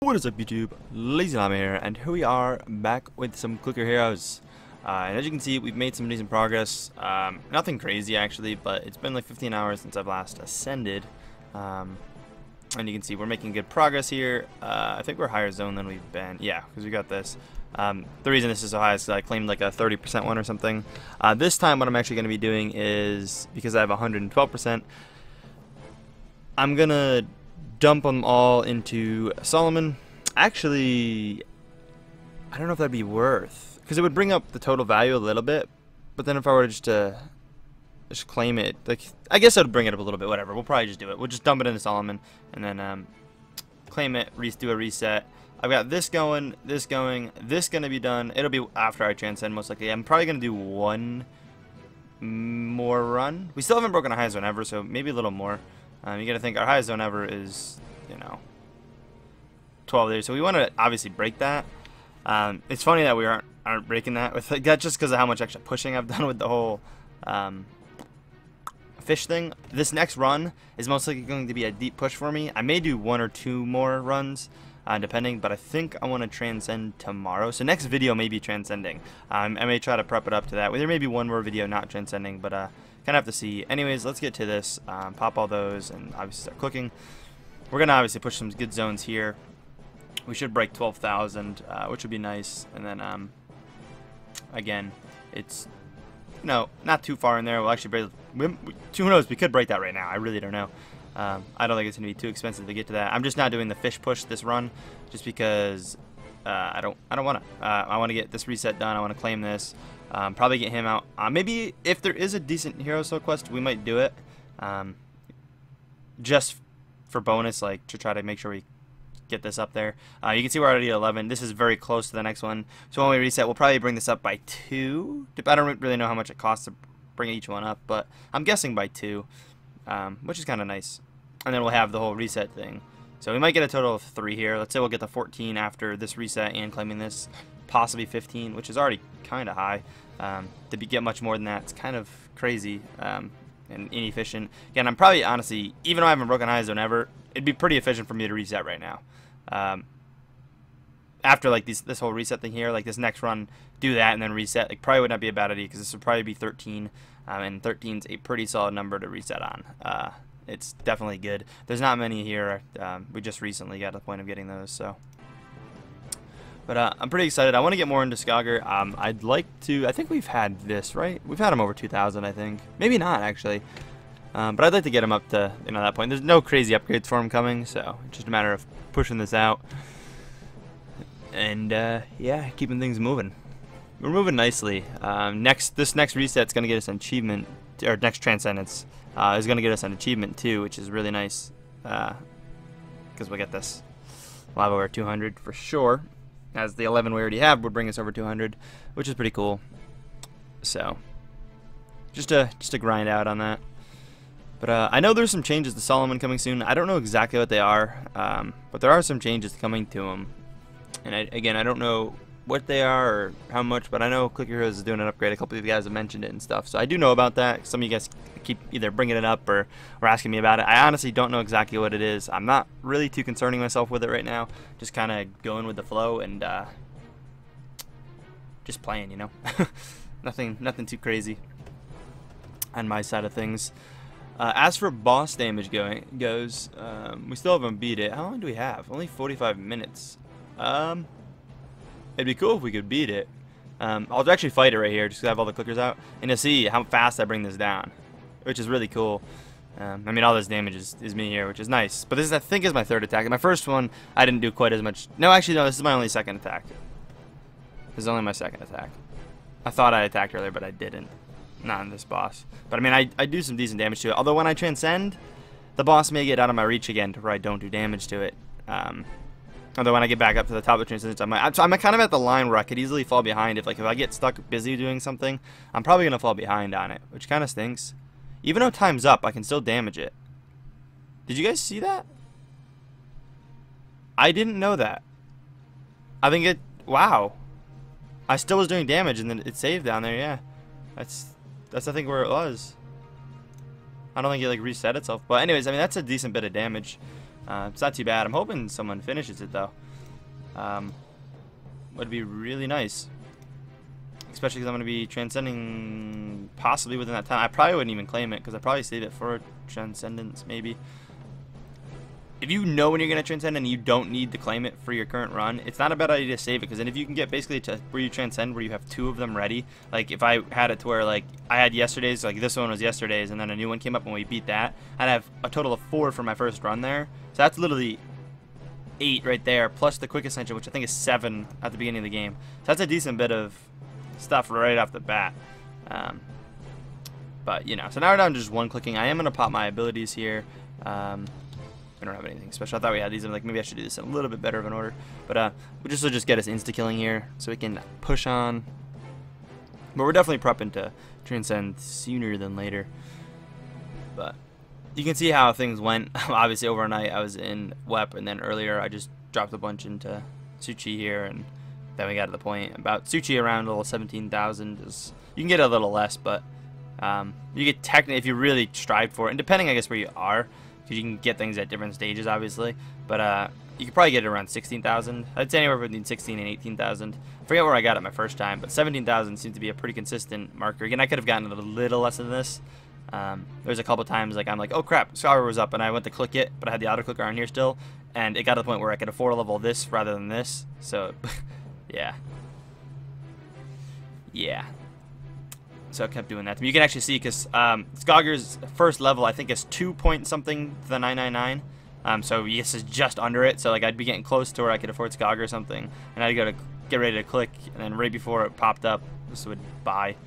What is up, YouTube? LazeeLlama here, and here we are back with some clicker heroes. And as you can see, we've made some decent progress. Nothing crazy actually, but it's been like 15 hours since I've last ascended. And you can see we're making good progress here. I think we're higher zone than we've been. Yeah, because we got this. The reason this is so high is because I claimed like a 30% one or something. This time, what I'm actually going to be doing is, because I have 112%, I'm gonna dump them all into Solomon. Actually, I don't know if that'd be worth, because it would bring up the total value a little bit, but then if I were to just claim it, like, I guess it would bring it up a little bit. Whatever, we'll probably just do it. We'll just dump it into Solomon and then claim it, do a reset. I've got this going, this gonna be done. It'll be after I transcend most likely. I'm probably gonna do one more run. We still haven't broken a high zone ever, so maybe a little more. You gotta think our highest zone ever is, 12 there, so we want to obviously break that. It's funny that we aren't breaking that with that, just because of how much extra pushing I've done with the whole fish thing. This next run is most likely going to be a deep push for me. I may do one or two more runs, depending, but I think I want to transcend tomorrow. So next video may be transcending. I may try to prep it up to that. There may be one more video not transcending, but kind of have to see. Anyways, let's get to this. Pop all those and obviously start cooking. We're gonna obviously push some good zones here. We should break 12,000, which would be nice. And then again, it's not too far in there. We'll actually break. Who knows? We could break that right now. I really don't know. I don't think it's gonna be too expensive to get to that. I'm just not doing the fish push this run, just because I don't want to. I want to get this reset done. I want to claim this. Probably get him out. Maybe if there is a decent hero soul quest, we might do it. Just for bonus, like to try to make sure we get this up there. You can see we're already at 11. This is very close to the next one. So when we reset, we'll probably bring this up by 2. I don't really know how much it costs to bring each one up, but I'm guessing by 2, which is kind of nice. And then we'll have the whole reset thing. So we might get a total of 3 here. Let's say we'll get the 14 after this reset and claiming this. Possibly 15, which is already kind of high. To get much more than that, it's kind of crazy and inefficient. Again, I'm probably, honestly, even though I haven't broken high zone ever, it'd be pretty efficient for me to reset right now. After like this whole reset thing here, like this next run, do that and then reset. Like probably would not be a bad idea, because this would probably be 13, and 13's a pretty solid number to reset on. It's definitely good. There's not many here. We just recently got to the point of getting those, so. But I'm pretty excited. I want to get more into Skogger. I'd like to. I think we've had this, right? We've had him over 2,000, I think. Maybe not, actually. But I'd like to get him up to that point. There's no crazy upgrades for him coming, so it's just a matter of pushing this out. And yeah, keeping things moving. We're moving nicely. This next reset's gonna get us an achievement, or next Transcendence is gonna get us an achievement too, which is really nice. Because we'll get this lava over 200 for sure. As the 11 we already have would bring us over 200, which is pretty cool. So, just to grind out on that. But I know there's some changes to Solomon coming soon. I don't know exactly what they are, but there are some changes coming to him. And again, I don't know what they are or how much, but I know Clicker Heroes is doing an upgrade. A couple of you guys have mentioned it and stuff, so I do know about that. Some of you guys keep either bringing it up or asking me about it. I honestly don't know exactly what it is. I'm not really too concerning myself with it right now. Just kind of going with the flow and just playing, nothing too crazy on my side of things. As for boss damage goes, we still haven't beat it. How long do we have? Only 45 minutes. It'd be cool if we could beat it. I'll actually fight it right here, just to have all the clickers out, and to see how fast I bring this down, which is really cool. I mean, all this damage is me here, which is nice. But this, I think, is my 3rd attack. My first one, I didn't do quite as much. No, actually, no, this is my only 2nd attack. This is only my 2nd attack. I thought I attacked earlier, but I didn't. Not on this boss. But, I mean, I do some decent damage to it. Although, when I transcend, the boss may get out of my reach again to where I don't do damage to it. Although when I get back up to the top of the Transcendence, I'm kind of at the line where I could easily fall behind. If I get stuck busy doing something, I'm probably going to fall behind on it, which kind of stinks. Even though time's up, I can still damage it. Did you guys see that? I didn't know that. I think it... Wow. I still was doing damage, and then it saved down there, yeah. That's I think where it was. I don't think it like reset itself. But anyways, I mean, that's a decent bit of damage It's not too bad. I'm hoping someone finishes it though. Would be really nice. Especially because I'm going to be transcending possibly within that time. I probably wouldn't even claim it because I probably save it for Transcendence maybe. If you know when you're going to transcend and you don't need to claim it for your current run, it's not a bad idea to save it, because then if you can get basically to where you transcend, where you have 2 of them ready, like if I had it to where like I had yesterday's, like this one was yesterday's, and then a new one came up and we beat that, I'd have a total of 4 for my first run there. So that's literally 8 right there, plus the quick ascension, which I think is 7 at the beginning of the game. So that's a decent bit of stuff right off the bat. But you know, so now we're down to just 1 clicking. I am going to pop my abilities here. I don't have anything special. I thought we had these. I'm like, maybe I should do this in a little bit better of an order. But we'll just get us insta-killing here so we can push on. But we're definitely prepping to transcend sooner than later. But you can see how things went. Obviously, overnight I was in WEP, and then earlier I just dropped a bunch into Suchi here, and then we got to the point about Suchi around a little 17,000. You can get a little less, but you get technically, if you really strive for it, and depending I guess where you are, because you can get things at different stages, obviously. But you could probably get it around 16,000. I'd say anywhere between 16 and 18,000. I forget where I got it my first time, but 17,000 seems to be a pretty consistent marker. Again, I could have gotten a little less than this. There's a couple times like I'm like, oh crap, Scholar was up, and I went to click it, but I had the auto clicker on here still, and it got to the point where I could afford to level this rather than this. So, yeah. So I kept doing that. You can actually see, because Skogger's first level I think is 2 point something to the 999. So yes, is just under it. So like I'd be getting close to where I could afford Skogger or something, and I'd go to get ready to click, and then right before it popped up, this would buy.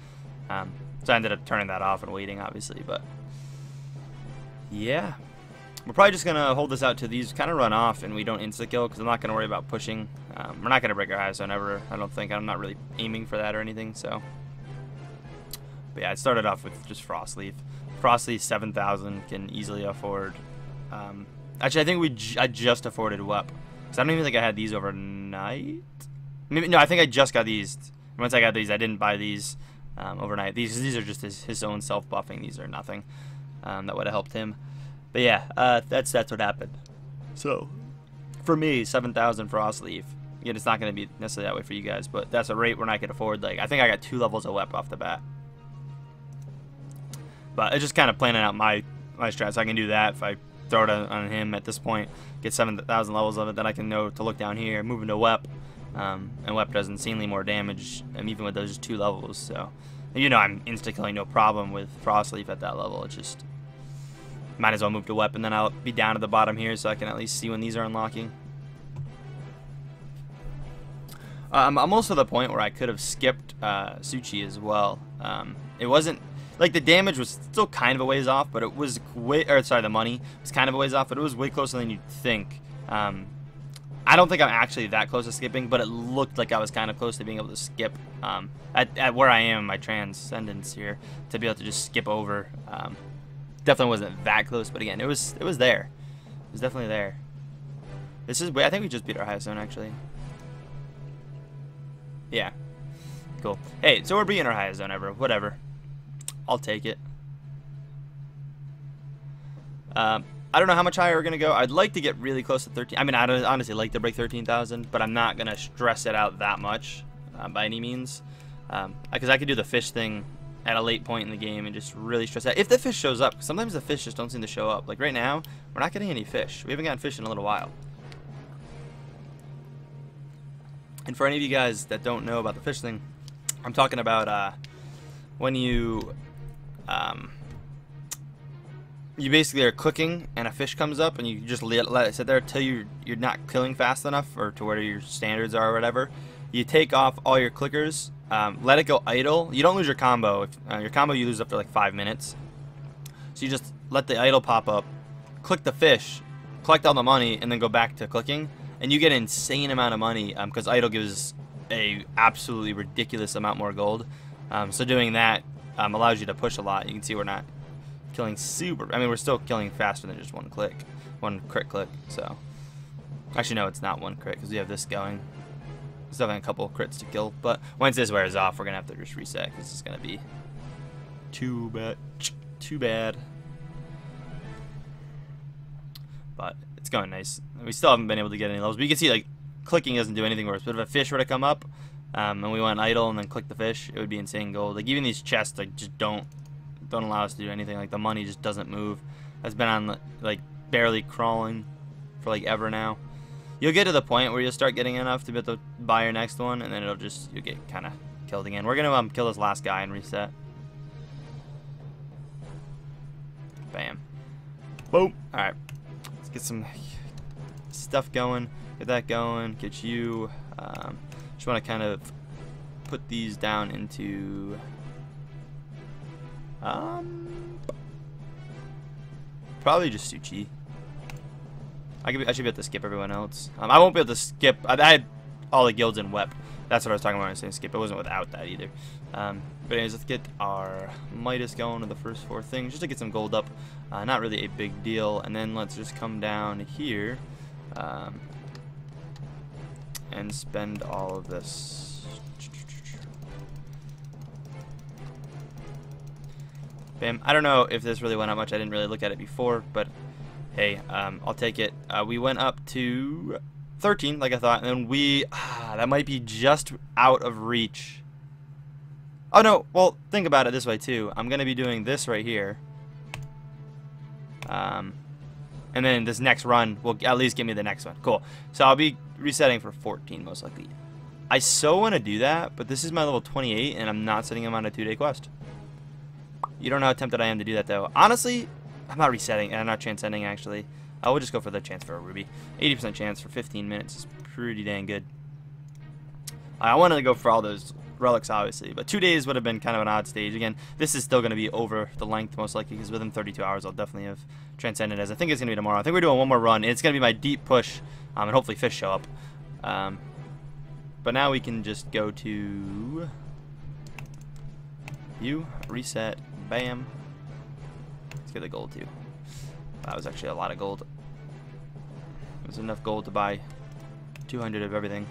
So I ended up turning that off and waiting, obviously. But yeah, we're probably just gonna hold this out to these kind of run off, and we don't insta kill, because I'm not gonna worry about pushing. We're not gonna break our high zone ever. I don't think. I'm not really aiming for that or anything. So. But yeah, I started off with just Frostleaf. Frostleaf 7,000 can easily afford. Actually, I think I just afforded WEP, because I don't even think I had these overnight. Maybe, no, I think I just got these. Once I got these, I didn't buy these overnight. These are just his own self buffing. These are nothing. That would have helped him. But yeah, that's what happened. So for me, 7,000 Frostleaf. Again, it's not going to be necessarily that way for you guys, but that's a rate when I could afford. Like I think I got 2 levels of WEP off the bat. But it's just kind of planning out my strat, so I can do that. If I throw it on him at this point, get 7,000 levels of it, then I can know to look down here, move into WEP, and WEP does insanely more damage, even with those 2 levels. So, you know, I'm insta-killing no problem with Frostleaf at that level. It's just, might as well move to WEP, and then I'll be down at the bottom here, so I can at least see when these are unlocking. I'm almost to the point where I could have skipped Suchi as well. It wasn't. Like, the damage was still kind of a ways off, but it was the money was kind of a ways off, but it was way closer than you'd think. I don't think I'm actually that close to skipping, but it looked like I was kind of close to being able to skip at where I am, my Transcendence here, to be able to just skip over. Definitely wasn't that close, but again, it was there. It was definitely there. I think we just beat our highest zone, actually. Yeah. Cool. Hey, so we're beating our highest zone ever. Whatever. I'll take it. I don't know how much higher we're going to go. I'd like to get really close to 13. I mean, I'd honestly like to break 13,000, but I'm not going to stress it out that much by any means. Because I could do the fish thing at a late point in the game and just really stress out. If the fish shows up, sometimes the fish just don't seem to show up. Like right now, we're not getting any fish. We haven't gotten fish in a little while. And for any of you guys that don't know about the fish thing, I'm talking about when you basically are cooking and a fish comes up and you just let it sit there till you're not killing fast enough, or to where your standards are or whatever. You take off all your clickers, let it go idle. You don't lose your combo. If, your combo you lose after like 5 minutes. So you just let the idle pop up, click the fish, collect all the money, and then go back to clicking, and you get an insane amount of money because idle gives a absolutely ridiculous amount more gold. So doing that allows you to push a lot. You can see we're not killing super. I mean, we're still killing faster than just one crit click. So actually, no, it's not one crit because we have this going. Still having a couple crits to kill, but once this wears off, we're gonna have to just reset because it's gonna be too bad. But it's going nice. We still haven't been able to get any levels, but you can see like clicking doesn't do anything worse. But if a fish were to come up, and we went idle and then click the fish, it would be insane gold. Like even these chests like just don't allow us to do anything. Like the money just doesn't move. It's been on like barely crawling for like ever now. You'll get to the point where you'll start getting enough to be able to buy your next one, and then you'll get kind of killed again. We're gonna kill this last guy and reset. Bam. Boom. All right. Let's get some stuff going. Get that going. Get you. Just want to kind of put these down into. Probably just Suchi. I should be able to skip everyone else. I won't be able to skip. I had all the guilds in WEP. That's what I was talking about when I was saying skip. It wasn't without that either. But anyways, let's get our Midas going to the first 4 things just to get some gold up. Not really a big deal. And then let's just come down here and spend all of this. Bam. I don't know if this really went up much. I didn't really look at it before, but hey, I'll take it. We went up to 13, like I thought, and then that might be just out of reach. Oh no, well, think about it this way too. I'm gonna be doing this right here, and then this next run will at least give me the next one. Cool. So I'll be resetting for 14 most likely. I so want to do that, but this is my level 28, and I'm not setting him on a 2-day quest. You don't know how tempted I am to do that though. Honestly, I'm not resetting, and I'm not transcending actually. I will just go for the chance for a ruby. 80% chance for 15 minutes is pretty dang good. I wanted to go for all those relics obviously, but 2 days would have been kind of an odd stage. Again, this is still going to be over the length most likely, because within 32 hours I'll definitely have transcended. As I think it's going to be tomorrow. I think we're doing one more run. It's going to be my deep push, and hopefully fish show up. But now we can just go to you, reset, bam. Let's get the gold too. That was actually a lot of gold. It was enough gold to buy 200 of everything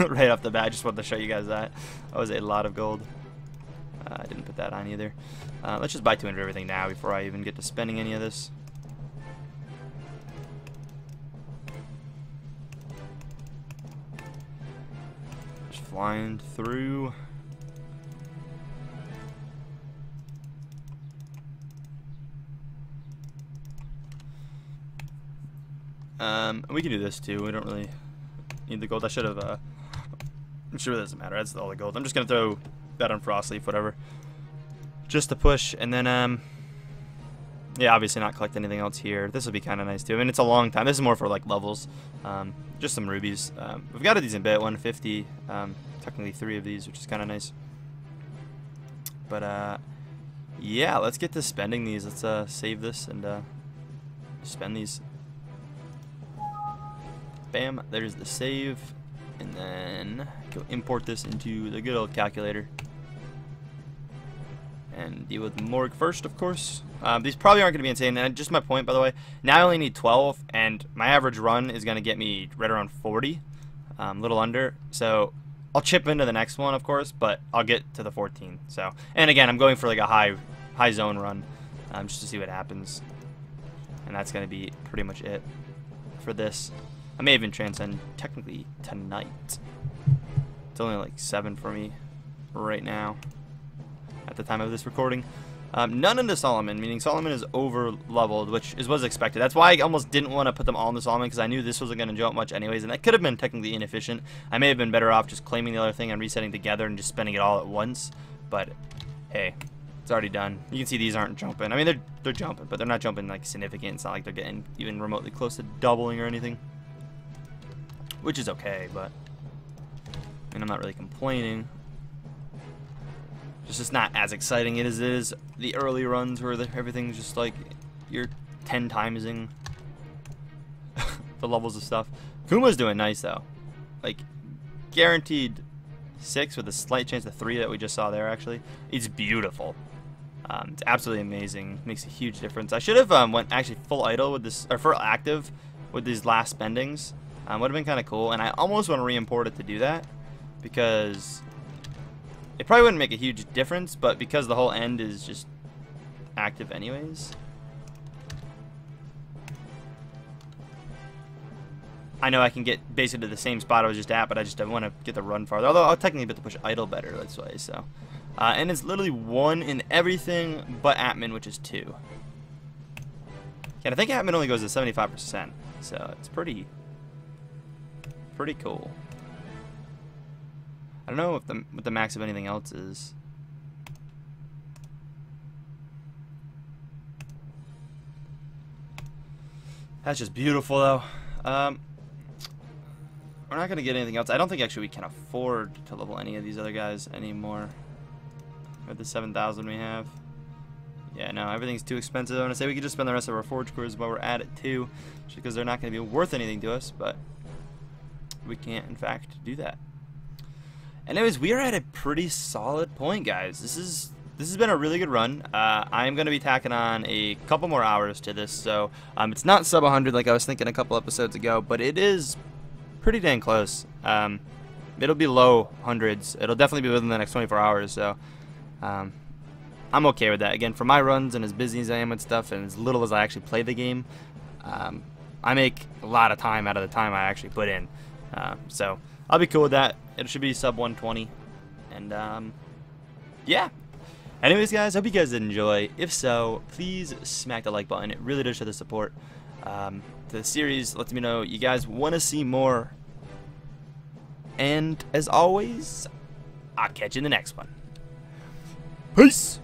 right off the bat. I just wanted to show you guys that. That was a lot of gold. I didn't put that on either. Let's just buy 200 of everything now before I even get to spending any of this. Just flying through. We can do this too. We don't really need the gold. I should have. I'm sure it doesn't matter. That's all the gold. I'm just gonna throw that on frost leaf, whatever, just to push, and then yeah, obviously not collect anything else here. This would be kind of nice too. I mean, it's a long time. This is more for like levels. Just some rubies. We've got a decent bit. 150. Technically 3 of these, which is kind of nice. But yeah, let's get to spending these. Let's save this and spend these. Bam, there's the save, and then go import this into the good old calculator and deal with Morg first, of course. These probably aren't going to be insane, and just my point, by the way, now I only need 12, and my average run is going to get me right around 40, a little under, so I'll chip into the next one, of course, but I'll get to the 14, so, and again, I'm going for like a high zone run, just to see what happens, and that's going to be pretty much it for this. I may even transcend technically tonight. It's only like 7 for me right now at the time of this recording. None into Solomon, meaning Solomon is over leveled, which is what was expected. That's why I almost didn't want to put them all into Solomon, because I knew this wasn't going to jump much anyways, and that could have been technically inefficient. I may have been better off just claiming the other thing and resetting together and just spending it all at once, but hey, it's already done. You can see these aren't jumping. I mean, they're jumping, but they're not jumping like significant. It's not like they're getting even remotely close to doubling or anything, which is okay, but and I'm not really complaining. It's just not as exciting as it is the early runs where everything's just like you're 10 timesing the levels of stuff. Kuma's doing nice though, like guaranteed 6 with a slight chance of 3 that we just saw there. Actually, it's beautiful. It's absolutely amazing. Makes a huge difference. I should have went actually full idle with this, or full active with these last spendings. Would have been kind of cool, and I almost want to re-import it to do that, because it probably wouldn't make a huge difference, but because the whole end is just active anyways. I know I can get basically to the same spot I was just at, but I just don't want to get the run farther. Although I'll technically be able to push idle better this way. So, and it's literally 1 in everything but admin, which is 2. And I think admin only goes to 75%, so it's pretty cool. I don't know if what the max of anything else is. That's just beautiful, though. We're not gonna get anything else. I don't think actually we can afford to level any of these other guys anymore. With the 7,000 we have. Yeah, no, everything's too expensive. I'm gonna say we could just spend the rest of our forge cores while we're at it too, just because they're not gonna be worth anything to us. But we can't, in fact, do that. Anyways, we are at a pretty solid point, guys. This has been a really good run. I'm going to be tacking on a couple more hours to this, so it's not sub 100 like I was thinking a couple episodes ago, but it is pretty dang close. It'll be low hundreds. It'll definitely be within the next 24 hours, so I'm okay with that. Again, for my runs and as busy as I am with stuff and as little as I actually play the game, I make a lot of time out of the time I actually put in. So I'll be cool with that. It should be sub 120, and yeah. Anyways, guys, hope you guys did enjoy. If so, please smack the like button. It really does show the support. The series lets me know you guys want to see more. And as always, I'll catch you in the next one. Peace!